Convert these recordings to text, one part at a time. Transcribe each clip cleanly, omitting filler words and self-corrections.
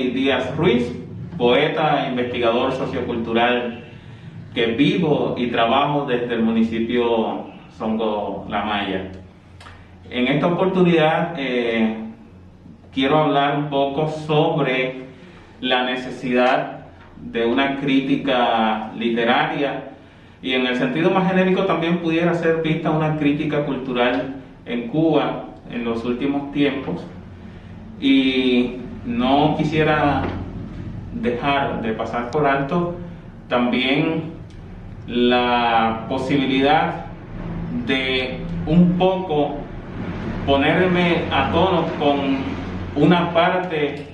soy Díaz Ruiz, poeta e investigador sociocultural que vivo y trabajo desde el municipio Songo La Maya. En esta oportunidad quiero hablar un poco sobre la necesidad de una crítica literaria y en el sentido más genérico también pudiera ser vista una crítica cultural en Cuba en los últimos tiempos. Y no quisiera dejar de pasar por alto también la posibilidad de un poco ponerme a tono con una parte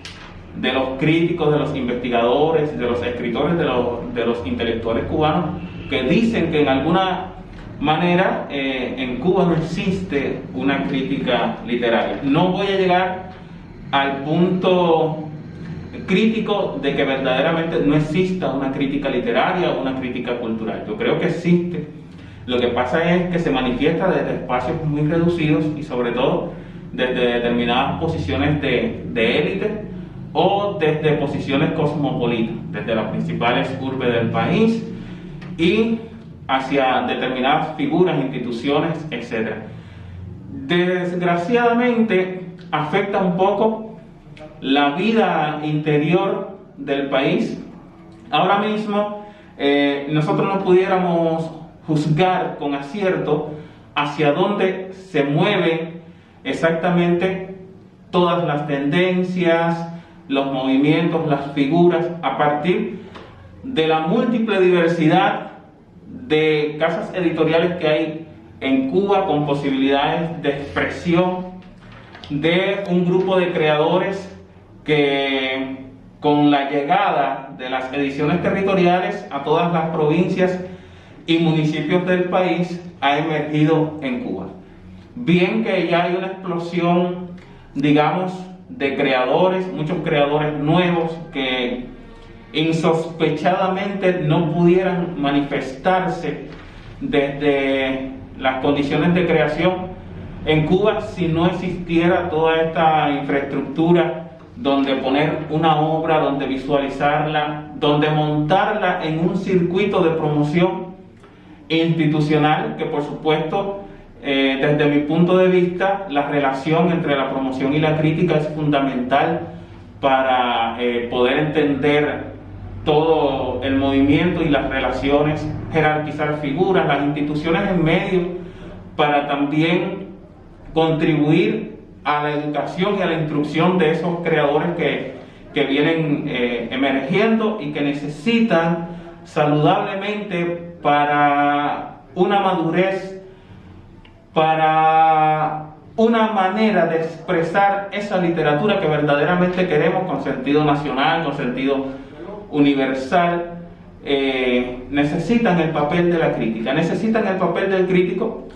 de los críticos, de los investigadores, de los escritores, de los intelectuales cubanos que dicen que en alguna manera en Cuba no existe una crítica literaria. No voy a llegar al punto crítico de que verdaderamente no exista una crítica literaria o una crítica cultural. Yo creo que existe. Lo que pasa es que se manifiesta desde espacios muy reducidos y sobre todo desde determinadas posiciones de élite o desde posiciones cosmopolitas, desde las principales urbes del país y hacia determinadas figuras, instituciones, etc. Desgraciadamente afecta un poco la vida interior del país. Ahora mismo nosotros no pudiéramos juzgar con acierto hacia dónde se mueven exactamente todas las tendencias, los movimientos, las figuras, a partir de la múltiple diversidad de casas editoriales que hay en Cuba con posibilidades de expresión, de un grupo de creadores que con la llegada de las ediciones territoriales a todas las provincias y municipios del país ha emergido en Cuba. Bien que ya hay una explosión, digamos, de creadores, muchos creadores nuevos que insospechadamente no pudieran manifestarse desde las condiciones de creación en Cuba si no existiera toda esta infraestructura donde poner una obra, donde visualizarla, donde montarla en un circuito de promoción institucional que por supuesto desde mi punto de vista la relación entre la promoción y la crítica es fundamental para poder entender todo el movimiento y las relaciones, jerarquizar figuras, las instituciones en medio, para también contribuir a la educación y a la instrucción de esos creadores que vienen emergiendo y que necesitan saludablemente para una madurez, para una manera de expresar esa literatura que verdaderamente queremos con sentido nacional, con sentido universal. Necesitan el papel de la crítica, necesitan el papel del crítico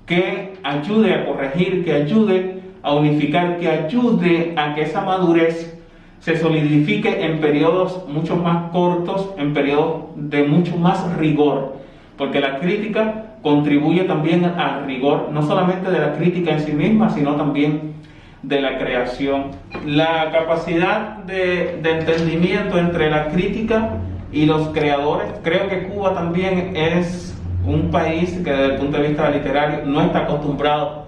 que ayude a corregir, que ayude a unificar, que ayude a que esa madurez se solidifique en periodos mucho más cortos, en periodos de mucho más rigor, porque la crítica contribuye también al rigor, no solamente de la crítica en sí misma, sino también de la creación. La capacidad de entendimiento entre la crítica y los creadores, creo que Cuba también es un país que desde el punto de vista literario no está acostumbrado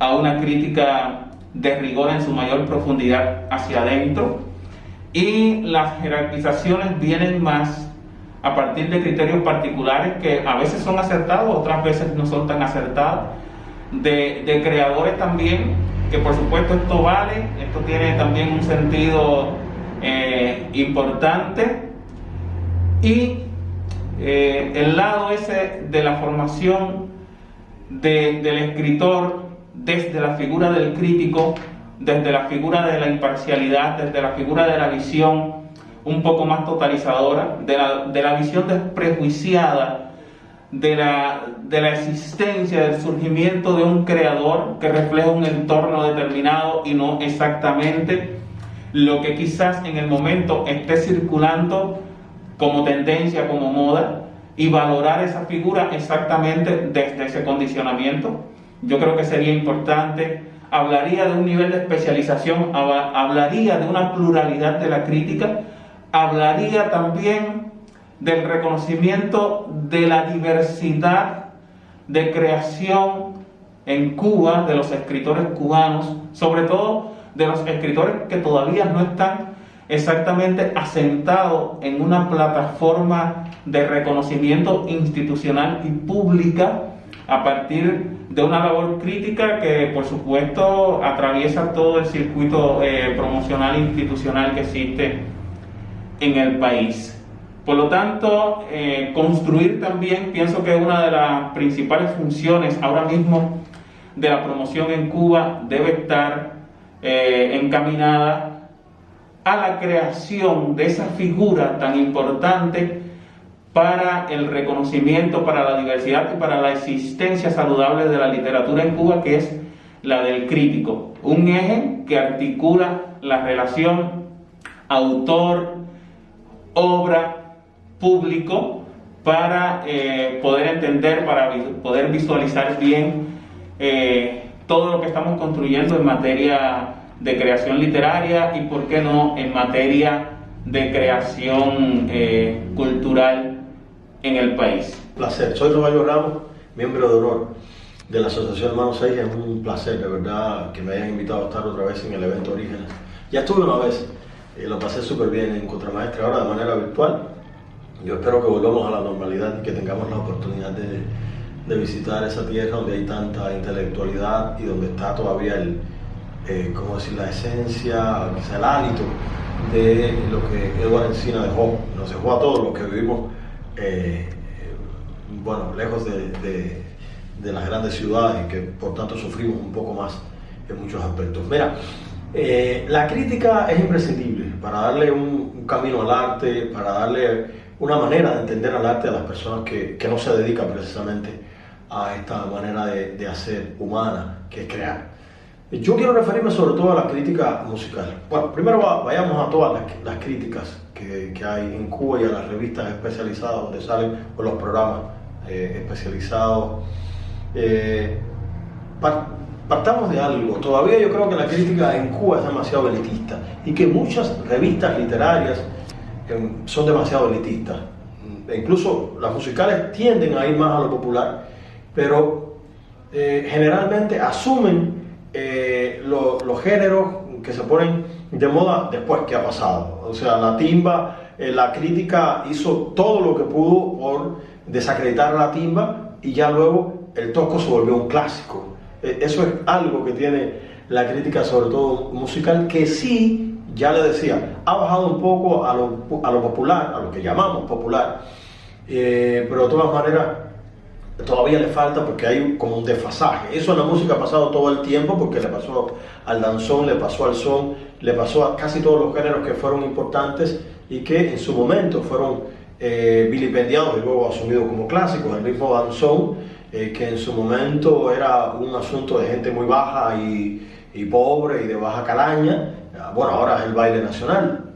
a una crítica de rigor en su mayor profundidad hacia adentro, y las jerarquizaciones vienen más a partir de criterios particulares que a veces son acertados, otras veces no son tan acertados, de creadores también, que por supuesto esto vale, esto tiene también un sentido importante, y el lado ese de la formación del escritor desde la figura del crítico, desde la figura de la imparcialidad, desde la figura de la visión un poco más totalizadora, de la visión desprejuiciada de la existencia, del surgimiento de un creador que refleja un entorno determinado y no exactamente lo que quizás en el momento esté circulando como tendencia, como moda, y valorar esa figura exactamente desde ese condicionamiento. Yo creo que sería importante hablaría de un nivel de especialización, hablaría de una pluralidad de la crítica, hablaría también del reconocimiento de la diversidad de creación en Cuba, de los escritores cubanos, sobre todo de los escritores que todavía no están exactamente asentados en una plataforma de reconocimiento institucional y pública a partir de una labor crítica que, por supuesto, atraviesa todo el circuito promocional institucional que existe en el país. Por lo tanto, construir también, pienso que una de las principales funciones ahora mismo de la promoción en Cuba debe estar encaminada a la creación de esa figura tan importante para el reconocimiento, para la diversidad y para la existencia saludable de la literatura en Cuba, que es la del crítico. Un eje que articula la relación autor, obra, público, para poder entender, para poder visualizar bien todo lo que estamos construyendo en materia de creación literaria y, por qué no, en materia de creación cultural en el país. Placer, soy Rogelio Ramos, miembro de honor de la Asociación Hermanos 6. Es un placer, de verdad, que me hayan invitado a estar otra vez en el evento Orígenes. Ya estuve una vez, lo pasé súper bien en Contramaestre, ahora de manera virtual. Yo espero que volvamos a la normalidad y que tengamos la oportunidad de visitar esa tierra donde hay tanta intelectualidad y donde está todavía ¿cómo decir?, la esencia, quizá el hálito de lo que Eduardo Encina dejó. Nos dejó a todos los que vivimos bueno, lejos de las grandes ciudades y que por tanto sufrimos un poco más en muchos aspectos. Mira, la crítica es imprescindible para darle un camino al arte, para darle una manera de entender al arte a las personas que no se dedican precisamente a esta manera de hacer humana, que es crear. Yo quiero referirme sobre todo a la crítica musical. Bueno, primero vayamos a todas las críticas que hay en Cuba y a las revistas especializadas donde salen, o los programas especializados. Partamos de algo. Todavía yo creo que la crítica en Cuba es demasiado elitista y que muchas revistas literarias son demasiado elitistas. Incluso las musicales tienden a ir más a lo popular, pero generalmente asumen los géneros que se ponen de moda después que ha pasado. O sea, la timba, la crítica hizo todo lo que pudo por desacreditar la timba y ya luego el tosco se volvió un clásico. Eso es algo que tiene la crítica, sobre todo musical, que sí, ya le decía, ha bajado un poco a lo popular, a lo que llamamos popular, pero de todas maneras todavía le falta porque hay como un desfasaje. Eso en la música ha pasado todo el tiempo, porque le pasó al danzón, le pasó al son, le pasó a casi todos los géneros que fueron importantes y que en su momento fueron vilipendiados y luego asumidos como clásicos. El ritmo danzón, que en su momento era un asunto de gente muy baja y pobre y de baja calaña, bueno, ahora es el baile nacional.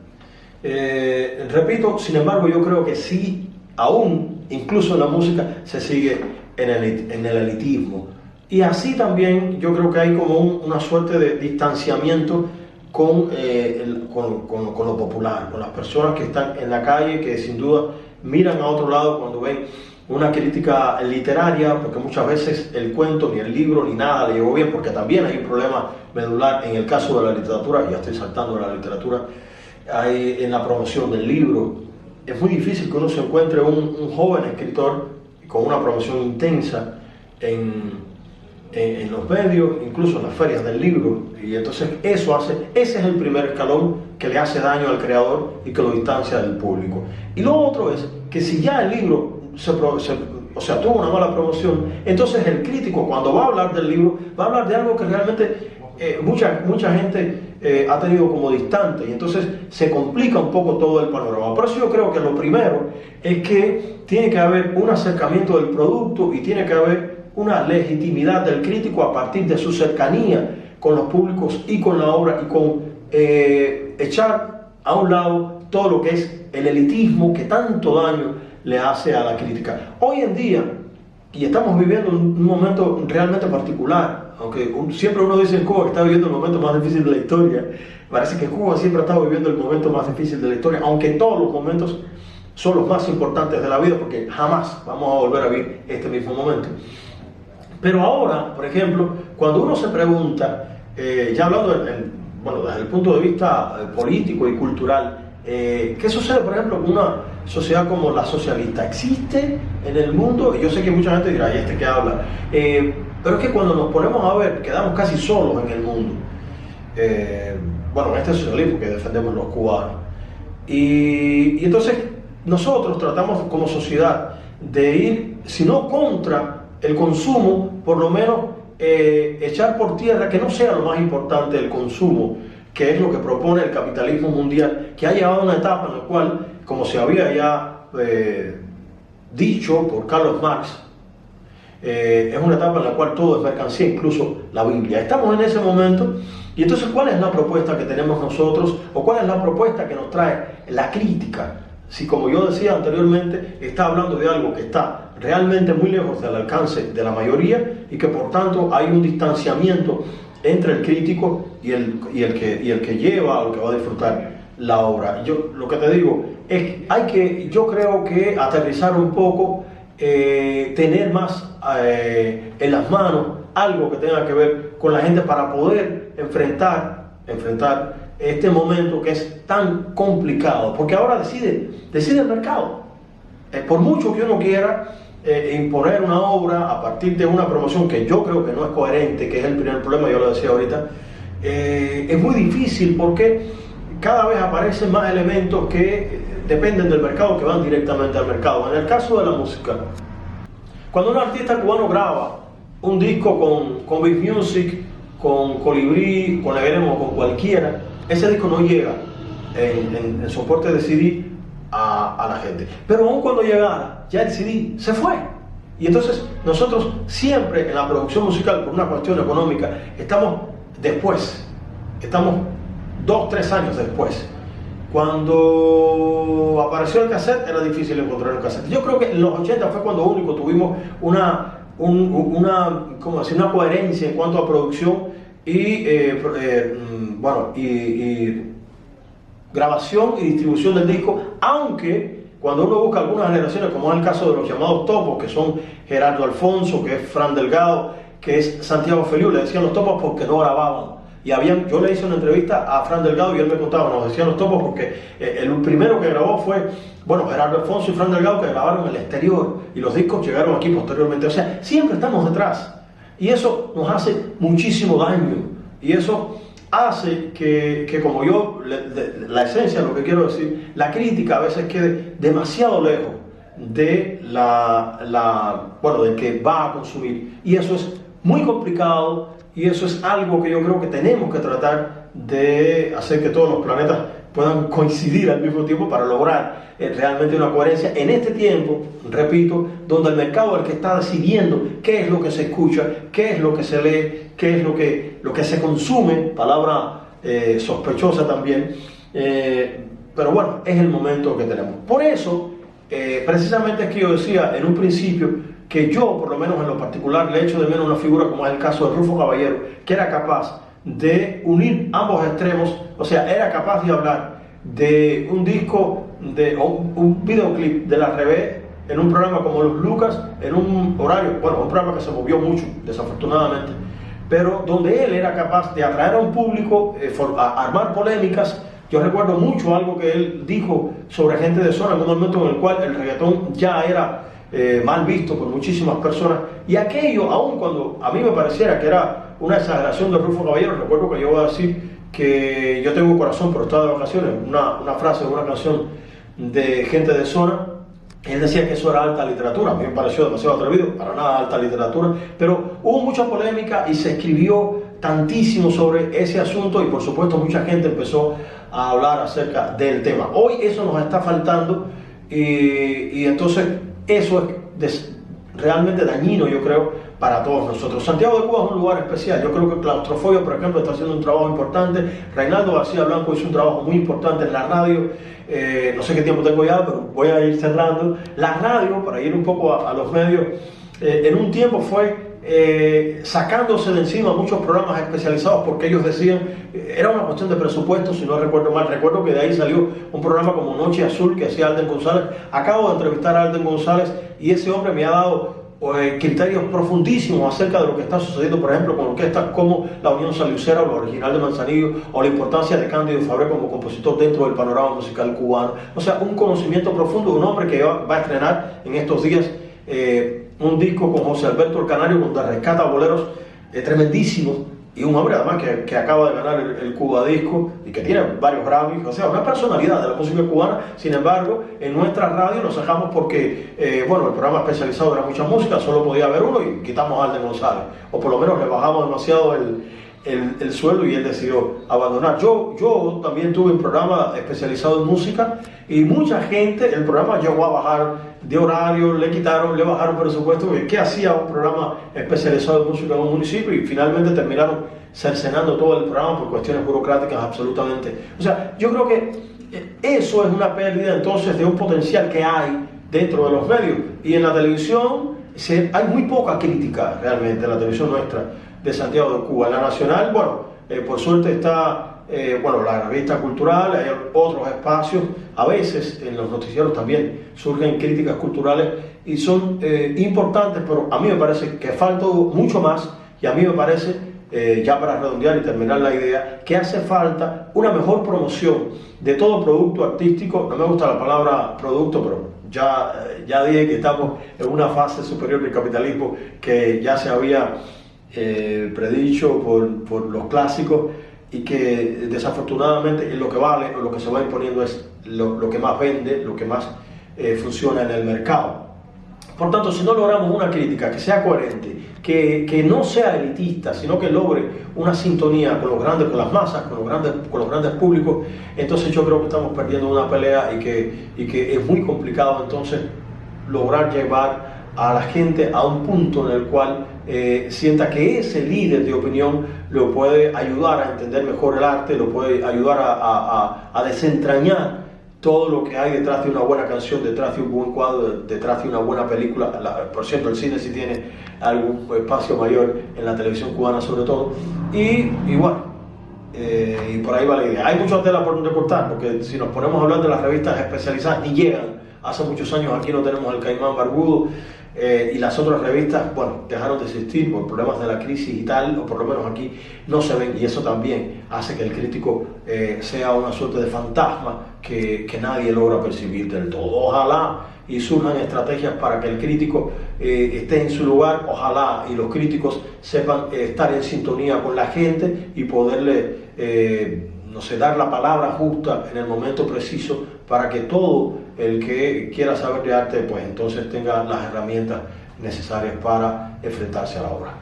Repito, sin embargo, yo creo que sí, aún incluso en la música se sigue en el elitismo, y así también yo creo que hay como una suerte de distanciamiento con lo popular, con las personas que están en la calle, que sin duda miran a otro lado cuando ven una crítica literaria, porque muchas veces el cuento, ni el libro, ni nada le llegó bien, porque también hay un problema medular en el caso de la literatura. Ya estoy saltando de la literatura, hay en la promoción del libro. Es muy difícil que uno se encuentre un joven escritor con una promoción intensa en los medios, incluso en las ferias del libro, y entonces ese es el primer escalón que le hace daño al creador y que lo distancia del público. Y lo otro es que si ya el libro tuvo una mala promoción, entonces el crítico, cuando va a hablar del libro, va a hablar de algo que realmente mucha gente ha tenido como distante, y entonces se complica un poco todo el panorama. Por eso yo creo que lo primero es que tiene que haber un acercamiento del producto y tiene que haber una legitimidad del crítico a partir de su cercanía con los públicos y con la obra, y con echar a un lado todo lo que es el elitismo que tanto daño le hace a la crítica. Hoy en día y estamos viviendo un momento realmente particular, aunque siempre uno dice en Cuba que está viviendo el momento más difícil de la historia. Parece que Cuba siempre ha estado viviendo el momento más difícil de la historia, aunque todos los momentos son los más importantes de la vida, porque jamás vamos a volver a vivir este mismo momento. Pero ahora, por ejemplo, cuando uno se pregunta, ya hablando desde el punto de vista político y cultural, ¿qué sucede, por ejemplo, con una sociedad como la socialista? ¿Existe en el mundo? Y yo sé que mucha gente dirá, ¿y este qué habla? Pero es que cuando nos ponemos a ver, quedamos casi solos en el mundo. En este socialismo que defendemos los cubanos. Y entonces nosotros tratamos como sociedad de ir, si no contra el consumo, por lo menos echar por tierra que no sea lo más importante el consumo, que es lo que propone el capitalismo mundial, que ha llegado a una etapa en la cual, como se había ya dicho por Carlos Marx, es una etapa en la cual todo es mercancía, incluso la Biblia. Estamos en ese momento, y entonces, ¿cuál es la propuesta que tenemos nosotros? ¿O cuál es la propuesta que nos trae la crítica? Si, como yo decía anteriormente, está hablando de algo que está realmente muy lejos del alcance de la mayoría, y que por tanto hay un distanciamiento entre el crítico y el que lleva o el que va a disfrutar la obra. Yo lo que te digo es que yo creo que aterrizar un poco, tener más en las manos algo que tenga que ver con la gente para poder enfrentar este momento que es tan complicado, porque ahora decide el mercado. Por mucho que uno quiera imponer una obra a partir de una promoción que yo creo que no es coherente, que es el primer problema, yo lo decía ahorita, es muy difícil porque cada vez aparecen más elementos que dependen del mercado, que van directamente al mercado. En el caso de la música, cuando un artista cubano graba un disco con Big Music, con Colibrí, con Neveremos, con cualquiera, ese disco no llega en soporte de CD a la gente. Pero aún cuando llegara, ya el CD se fue. Y entonces nosotros siempre en la producción musical, por una cuestión económica, estamos 2-3 años después. Cuando apareció el cassette era difícil encontrar un cassette. Yo creo que en los 80 fue cuando único tuvimos una coherencia en cuanto a producción y grabación y distribución del disco, aunque cuando uno busca algunas generaciones, como es el caso de los llamados topos, que son Gerardo Alfonso, que es Fran Delgado, que es Santiago Feliu, le decían los topos porque no grababan. Y yo le hice una entrevista a Fran Delgado y él me contaba, nos decían los topos porque el primero que grabó fue, Gerardo Alfonso y Fran Delgado, que grabaron en el exterior, y los discos llegaron aquí posteriormente. O sea, siempre estamos detrás, y eso nos hace muchísimo daño, y eso hace que como yo, la esencia de lo que quiero decir, la crítica a veces quede demasiado lejos de del que va a consumir, y eso es muy complicado. Y eso es algo que yo creo que tenemos que tratar de hacer que todos los planetas puedan coincidir al mismo tiempo para lograr realmente una coherencia en este tiempo, repito, donde el mercado es el que está decidiendo qué es lo que se escucha, qué es lo que se lee, qué es lo que se consume, palabra sospechosa también, pero bueno, es el momento que tenemos. Por eso, precisamente es que yo decía en un principio que yo, por lo menos en lo particular, le echo de menos una figura como es el caso de Rufo Caballero, que era capaz de unir ambos extremos, o sea, era capaz de hablar de un disco, de un videoclip de la Revés en un programa como Los Lucas, en un horario, un programa que se movió mucho, desafortunadamente, pero donde él era capaz de atraer a un público, a armar polémicas. Yo recuerdo mucho algo que él dijo sobre Gente de Zona, en un momento en el cual el reggaetón ya era mal visto por muchísimas personas, y aquello, aun cuando a mí me pareciera que era una exageración de Rufo Caballero, recuerdo que yo voy a decir que yo tengo corazón pero está de vacaciones, una frase de una canción de Gente de Zona. Él decía que eso era alta literatura, a mí me pareció demasiado atrevido, para nada alta literatura, pero hubo mucha polémica y se escribió tantísimo sobre ese asunto, y por supuesto mucha gente empezó a hablar acerca del tema. Hoy eso nos está faltando, y entonces eso es realmente dañino, yo creo, para todos nosotros. Santiago de Cuba es un lugar especial. Yo creo que Claustrofobia, por ejemplo, está haciendo un trabajo importante. Reinaldo García Blanco hizo un trabajo muy importante en la radio. No sé qué tiempo tengo ya, pero voy a ir cerrando. La radio, para ir un poco a los medios, en un tiempo fue sacándose de encima muchos programas especializados porque ellos decían, era una cuestión de presupuesto, si no recuerdo mal. Recuerdo que de ahí salió un programa como Noche Azul que hacía Alden González. Acabo de entrevistar a Alden González y ese hombre me ha dado criterios profundísimos acerca de lo que está sucediendo, por ejemplo, con orquestas como la Unión Saliucera o la Original de Manzanillo, o la importancia de Cándido Fabré como compositor dentro del panorama musical cubano. O sea, un conocimiento profundo de un hombre que va a estrenar en estos días un disco con José Alberto el Canario, donde rescata boleros tremendísimos, y un hombre además que acaba de ganar el Cuba Disco y que tiene varios Grammys, o sea, una personalidad de la música cubana. Sin embargo, en nuestra radio nos dejamos porque, bueno, el programa especializado era mucha música, solo podía haber uno y quitamos a Alden González, o por lo menos le bajamos demasiado el sueldo y él decidió abandonar. Yo también tuve un programa especializado en música y mucha gente, el programa llegó a bajar de horario, le bajaron presupuesto, porque ¿qué hacía un programa especializado en música en un municipio? Y finalmente terminaron cercenando todo el programa por cuestiones burocráticas absolutamente. O sea, yo creo que eso es una pérdida entonces de un potencial que hay dentro de los medios. Y en la televisión hay muy poca crítica realmente en la televisión nuestra de Santiago de Cuba. En la nacional, bueno, por suerte está bueno, la revista cultural, hay otros espacios, a veces en los noticieros también surgen críticas culturales y son importantes, pero a mí me parece que falta mucho más, y a mí me parece, ya para redondear y terminar la idea, que hace falta una mejor promoción de todo producto artístico. No me gusta la palabra producto, pero ya dije que estamos en una fase superior del capitalismo que ya se había predicho por los clásicos, y que desafortunadamente lo que vale o lo que se va imponiendo es lo que más vende, lo que más funciona en el mercado. Por tanto, si no logramos una crítica que sea coherente, que no sea elitista, sino que logre una sintonía con los grandes, con las masas, con los grandes públicos, entonces yo creo que estamos perdiendo una pelea, y que es muy complicado entonces lograr llevar a la gente a un punto en el cual sienta que ese líder de opinión lo puede ayudar a entender mejor el arte, lo puede ayudar a desentrañar todo lo que hay detrás de una buena canción, detrás de un buen cuadro, detrás de una buena película. Por cierto, el cine sí tiene algún espacio mayor en la televisión cubana sobre todo, y bueno, y por ahí va la idea. Hay mucha tela por donde cortar, porque si nos ponemos a hablar de las revistas especializadas, ni llegan. Hace muchos años aquí no tenemos el Caimán Barbudo, y las otras revistas, bueno, dejaron de existir por problemas de la crisis y tal, o por lo menos aquí no se ven, y eso también hace que el crítico sea una suerte de fantasma que nadie logra percibir del todo. Ojalá y surjan estrategias para que el crítico esté en su lugar, ojalá y los críticos sepan estar en sintonía con la gente y poderle no sé, dar la palabra justa en el momento preciso, para que todo el que quiera saber de arte, pues entonces tenga las herramientas necesarias para enfrentarse a la obra.